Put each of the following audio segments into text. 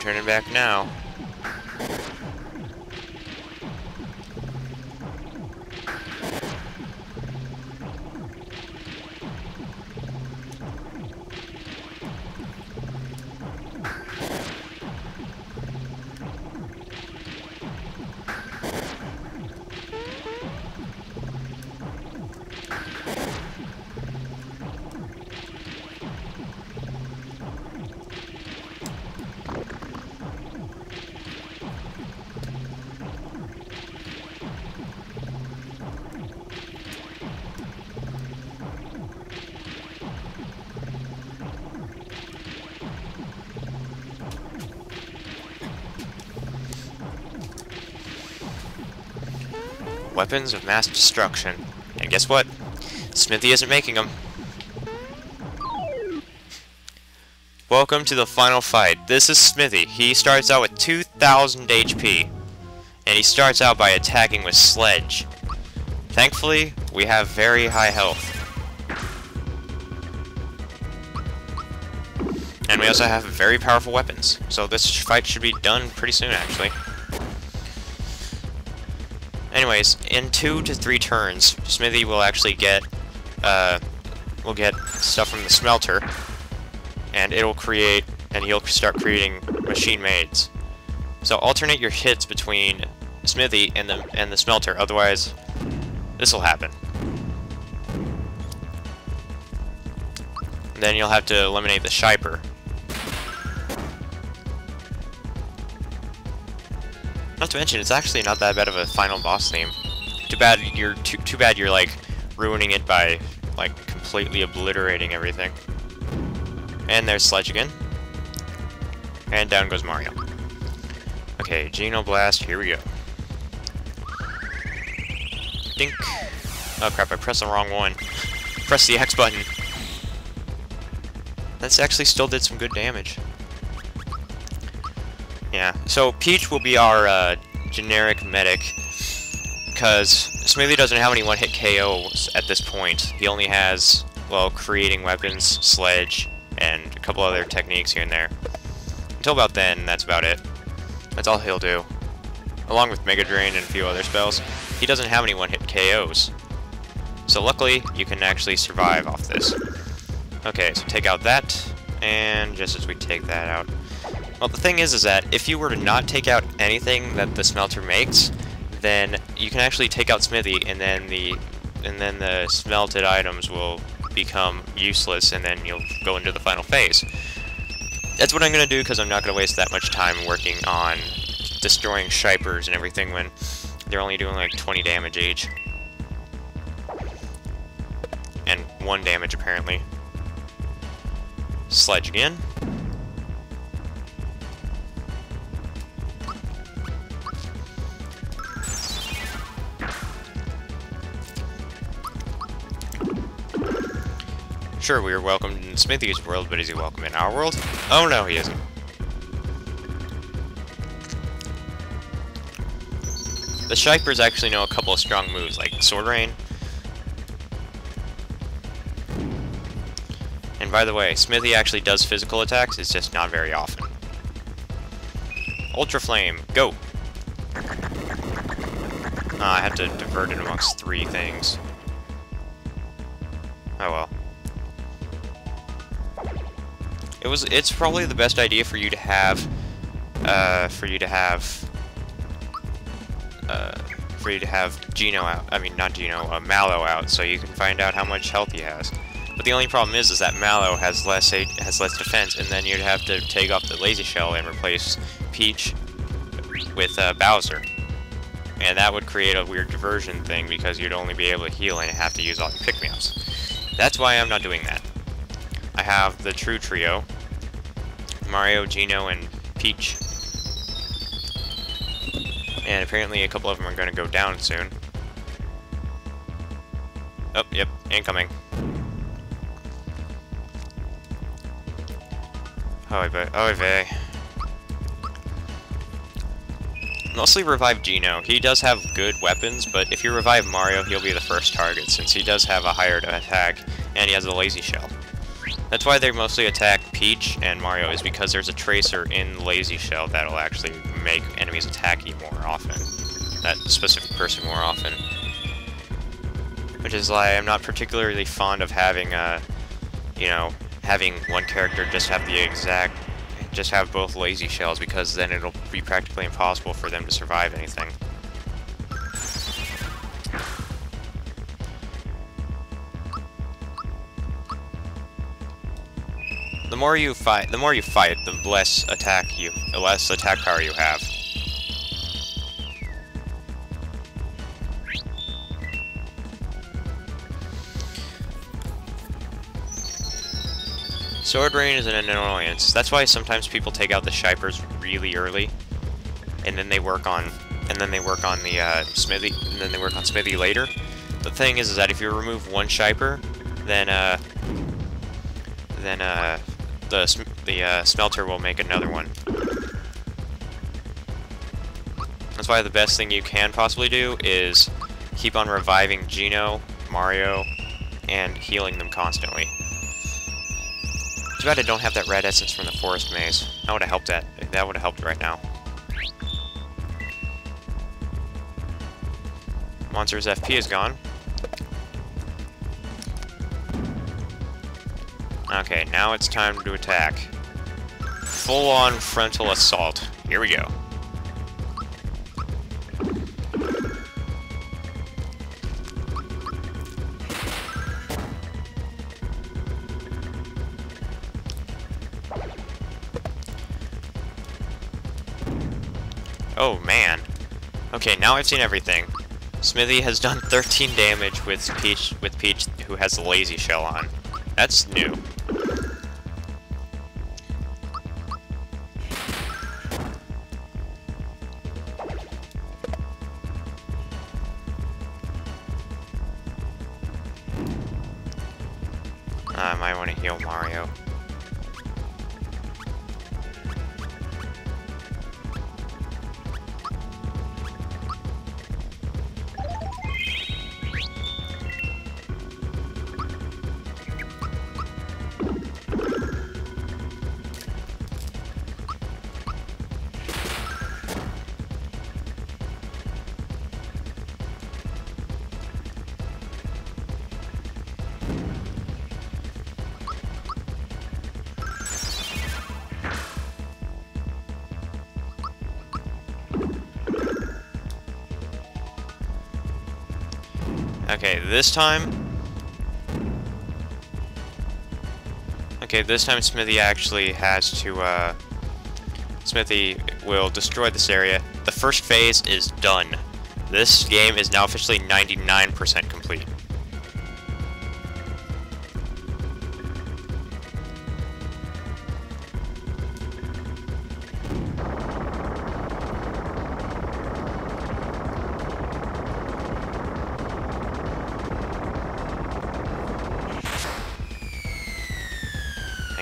turning back now. Weapons of mass destruction. And guess what? Smithy isn't making them. Welcome to the final fight. This is Smithy. He starts out with 2,000 HP. And he starts out by attacking with Sledge. Thankfully, we have very high health. And we also have very powerful weapons. So this fight should be done pretty soon, actually. Anyways, in 2 to 3 turns, Smithy will actually get, stuff from the smelter, and it'll create, and he'll start creating machine maids. So alternate your hits between Smithy and the smelter, otherwise, this will happen. And then you'll have to eliminate the Shiper. Not to mention, it's actually not that bad of a final boss theme. Too bad you're like ruining it by like completely obliterating everything. And there's Sledge again. And down goes Mario. Okay, Geno Blast, here we go. Dink. Oh crap, I pressed the wrong one. Press the X button. That's actually still did some good damage. Yeah, so Peach will be our generic medic, because Smithy doesn't have any one-hit KOs at this point. He only has, well, creating weapons, Sledge, and a couple other techniques here and there. Until about then, that's about it. That's all he'll do. Along with Mega Drain and a few other spells, he doesn't have any one-hit KOs. So luckily, you can actually survive off this. Okay, so take out that, and just as we take that out... Well, the thing is that if you were to not take out anything that the smelter makes, then you can actually take out Smithy, and then the smelted items will become useless, and then you'll go into the final phase. That's what I'm gonna do, because I'm not gonna waste that much time working on destroying Shipers and everything when they're only doing like 20 damage each, and 1 damage apparently. Sledge again. Sure, we are welcome in Smithy's world, but is he welcome in our world? Oh no, he isn't. The Shipers actually know a couple of strong moves, like Sword Rain. And by the way, Smithy actually does physical attacks, it's just not very often. Ultra Flame, go! I have to divert it amongst 3 things. Oh well. It's probably the best idea for you to have, Geno out. I mean, not Geno, Mallow out, so you can find out how much health he has. But the only problem is that Mallow has less defense, and then you'd have to take off the Lazy Shell and replace Peach with Bowser, and that would create a weird diversion thing because you'd only be able to heal and have to use all your pick-me-ups. That's why I'm not doing that. I have the true trio, Mario, Geno, and Peach. And apparently a couple of them are going to go down soon. Oh, yep, incoming. Oy vey. Mostly revive Geno. He does have good weapons, but if you revive Mario, he'll be the first target, since he does have a higher attack, and he has a Lazy Shell. That's why they mostly attack Peach and Mario is because there's a tracer in Lazy Shell that'll actually make enemies attack you more often. That specific person more often. Which is why I'm not particularly fond of having, you know, having one character just have both Lazy Shells, because then it'll be practically impossible for them to survive anything. The more you fight, the less attack power you have. Sword Rain is an annoyance. That's why sometimes people take out the Shipers really early, and then they work on the Smithy, and then they work on Smithy later. The thing is that if you remove one Shiper, then the Smelter will make another one. That's why the best thing you can possibly do is keep on reviving Geno, Mario, and healing them constantly. Too bad I don't have that red essence from the forest maze. That would have helped that would have helped right now. Monster's FP is gone. Okay, now it's time to attack. Full-on frontal assault. Here we go. Oh man. Okay, now I've seen everything. Smithy has done 13 damage with Peach, who has the Lazy Shell on. That's new. I might want to heal Mario. Okay, this time Smithy actually has to, Smithy will destroy this area. The first phase is done. This game is now officially 99% complete.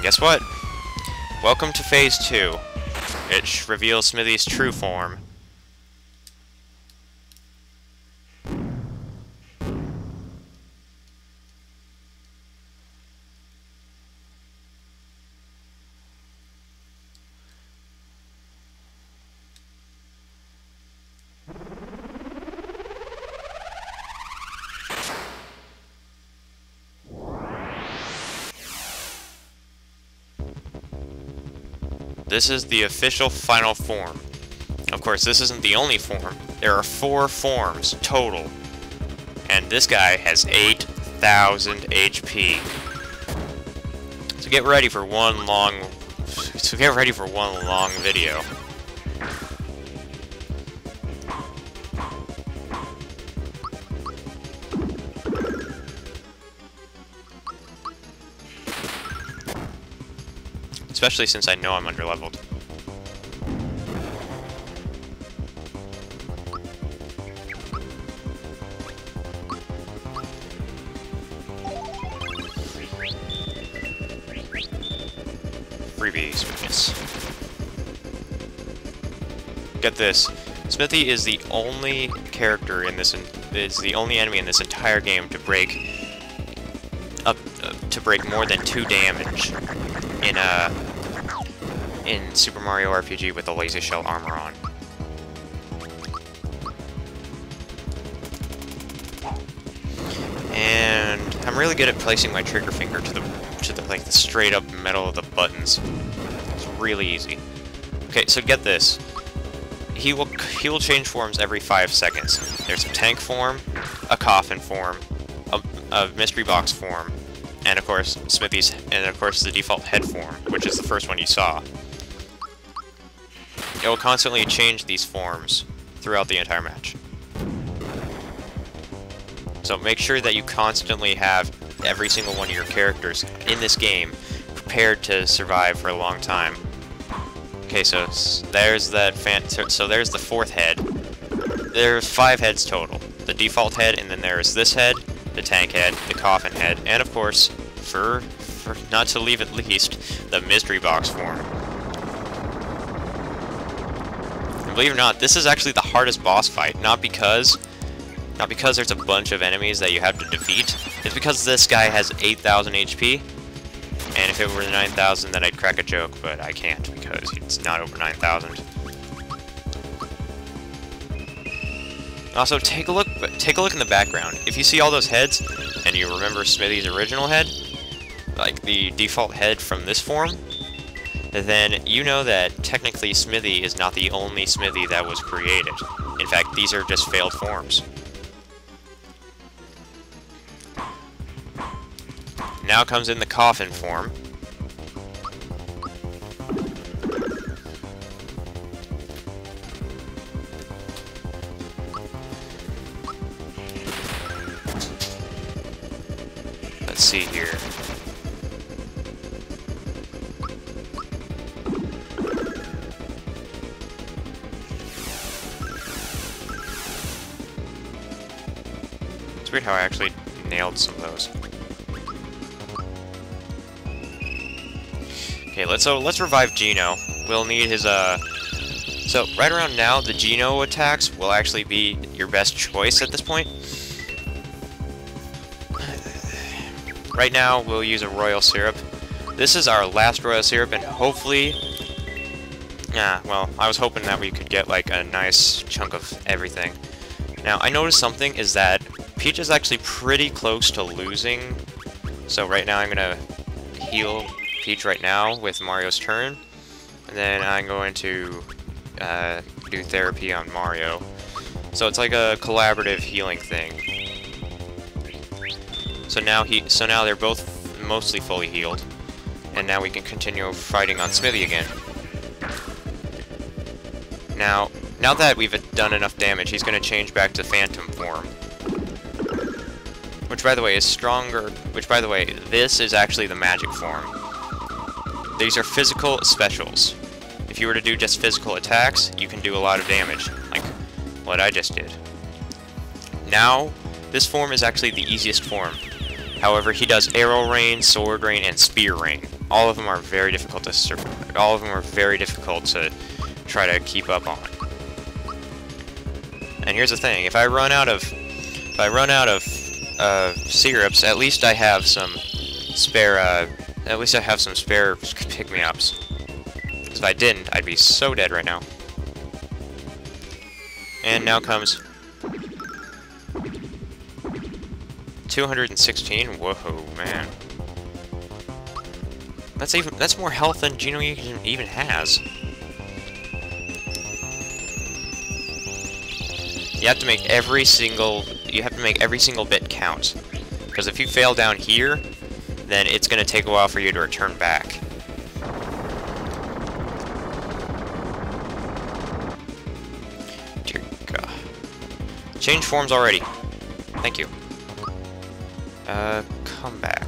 Guess what? Welcome to Phase 2. It reveals Smithy's true form. This is the official final form. Of course, this isn't the only form. There are 4 forms total. And this guy has 8,000 HP. So get ready for one long video. Especially since I know I'm underleveled. Freebies for this. Get this. Smithy is the only character in this, is the only enemy in this entire game to break more than 2 damage. in Super Mario RPG with the laser shell armor on. And I'm really good at placing my trigger finger to the like the straight up middle of the buttons. It's really easy. Okay, so get this. He will change forms every 5 seconds. There's a tank form, a coffin form, a mystery box form, and of course the default head form, which is the first one you saw. It will constantly change these forms throughout the entire match. So make sure that you constantly have every single one of your characters in this game prepared to survive for a long time. Okay, so there's that so there's the 4th head. There's 5 heads total. The default head, and then there's this head, the tank head, the coffin head, and of course, for not to leave at least, the mystery box form. And believe it or not, this is actually the hardest boss fight, not because there's a bunch of enemies that you have to defeat. It's because this guy has 8,000 HP, and if it were 9,000 then I'd crack a joke, but I can't because it's not over 9,000. Also, take a look in the background. If you see all those heads, and you remember Smithy's original head, like the default head from this form, then you know that technically Smithy is not the only Smithy that was created. In fact, these are just failed forms. Now comes in the coffin form. Let's see here. It's weird how I actually nailed some of those. Okay, let's revive Geno. We'll need his so right around now the Geno attacks will actually be your best choice at this point. Right now we'll use a Royal Syrup. This is our last Royal Syrup, and hopefully well, I was hoping that we could get like a nice chunk of everything. Now I noticed something is that Peach is actually pretty close to losing. So right now I'm gonna heal Peach right now with Mario's turn, and then I'm going to do therapy on Mario. So it's like a collaborative healing thing. So now they're both mostly fully healed, and now we can continue fighting on Smithy again. Now that we've done enough damage, he's going to change back to Phantom form, which by the way is stronger. Which by the way, this is actually the magic form. These are physical specials. If you were to do just physical attacks, you can do a lot of damage, like what I just did. Now, this form is actually the easiest form. However, he does Arrow Rain, Sword Rain, and Spear Rain. All of them are very difficult to try to keep up on. And here's the thing: if I run out of syrups, at least I have some spare. At least I have some spare pick-me-ups. Because if I didn't, I'd be so dead right now. And now comes 216. Whoa, man. That's more health than Geno even has. You have to make every single bit count. Because if you fail down here, then it's going to take a while for you to return back. Dear God. Change forms already. Thank you. Come back.